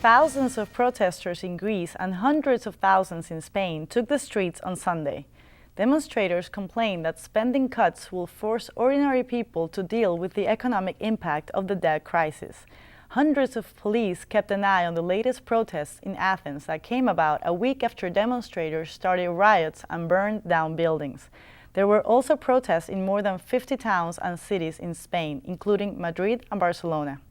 Thousands of protesters in Greece and hundreds of thousands in Spain took the streets on Sunday. Demonstrators complained that spending cuts will force ordinary people to deal with the economic impact of the debt crisis. Hundreds of police kept an eye on the latest protests in Athens that came about a week after demonstrators started riots and burned down buildings. There were also protests in more than 50 towns and cities in Spain, including Madrid and Barcelona.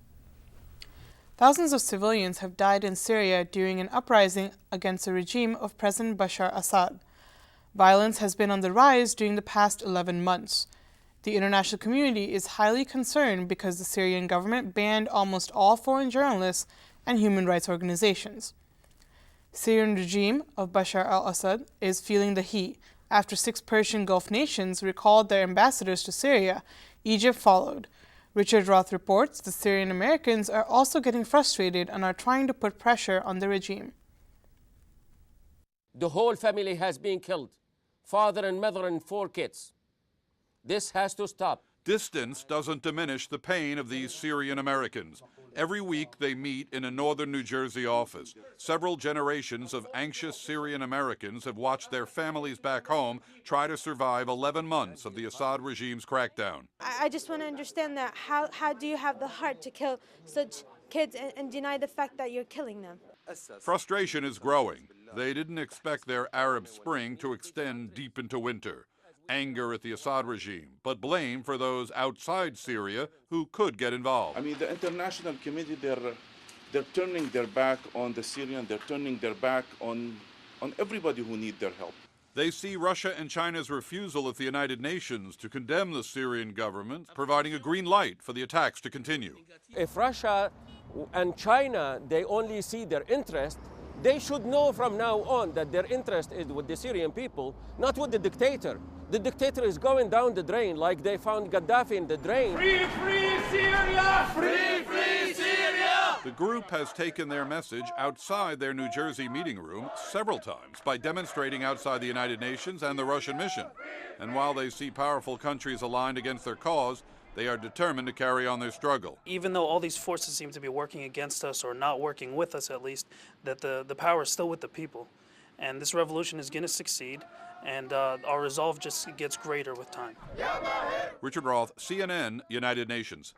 Thousands of civilians have died in Syria during an uprising against the regime of President Bashar Assad. Violence has been on the rise during the past 11 months. The international community is highly concerned because the Syrian government banned almost all foreign journalists and human rights organizations. The Syrian regime of Bashar al-Assad is feeling the heat. After 6 Persian Gulf nations recalled their ambassadors to Syria, Egypt followed. Richard Roth reports the Syrian Americans are also getting frustrated and are trying to put pressure on the regime. The whole family has been killed, father and mother and 4 kids. This has to stop. Distance doesn't diminish the pain of these Syrian Americans. Every week they meet in a northern New Jersey office. Several generations of anxious Syrian Americans have watched their families back home try to survive 11 months of the Assad regime's crackdown. I just want to understand that how do you have the heart to kill such kids and deny the fact that you're killing them? Frustration is growing. They didn't expect their Arab Spring to extend deep into winter. Anger at the Assad regime, but blame for those outside Syria who could get involved. I mean, the international community, they're turning their back on the Syrian, they're turning their back on everybody who needs their help. They see Russia and China's refusal at the United Nations to condemn the Syrian government, providing a green light for the attacks to continue. If Russia and China, they only see their interest, they should know from now on that their interest is with the Syrian people, not with the dictator. The dictator is going down the drain like they found Gaddafi in the drain. Free, free Syria! Free, free Syria! The group has taken their message outside their New Jersey meeting room several times by demonstrating outside the United Nations and the Russian mission. And while they see powerful countries aligned against their cause, they are determined to carry on their struggle. Even though all these forces seem to be working against us, or not working with us at least, that the power is still with the people. And this revolution is going to succeed, and our resolve just gets greater with time. Richard Roth, CNN, United Nations.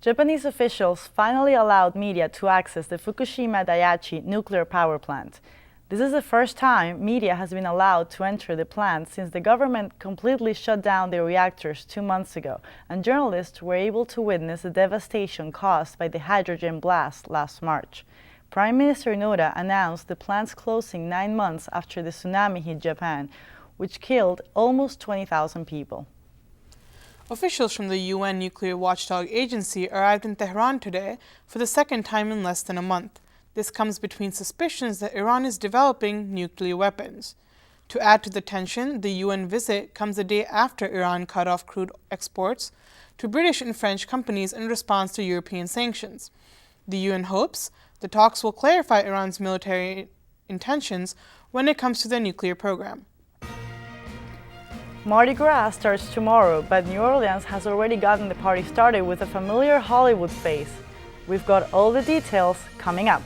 Japanese officials finally allowed media to access the Fukushima Daiichi nuclear power plant. This is the first time media has been allowed to enter the plant since the government completely shut down the reactors 2 months ago, and journalists were able to witness the devastation caused by the hydrogen blast last March. Prime Minister Noda announced the plant's closing 9 months after the tsunami hit Japan, which killed almost 20,000 people. Officials from the UN Nuclear Watchdog Agency arrived in Tehran today for the second time in less than a month. This comes between suspicions that Iran is developing nuclear weapons. To add to the tension, the UN visit comes a day after Iran cut off crude exports to British and French companies in response to European sanctions. The UN hopes the talks will clarify Iran's military intentions when it comes to their nuclear program. Mardi Gras starts tomorrow, but New Orleans has already gotten the party started with a familiar Hollywood face. We've got all the details coming up.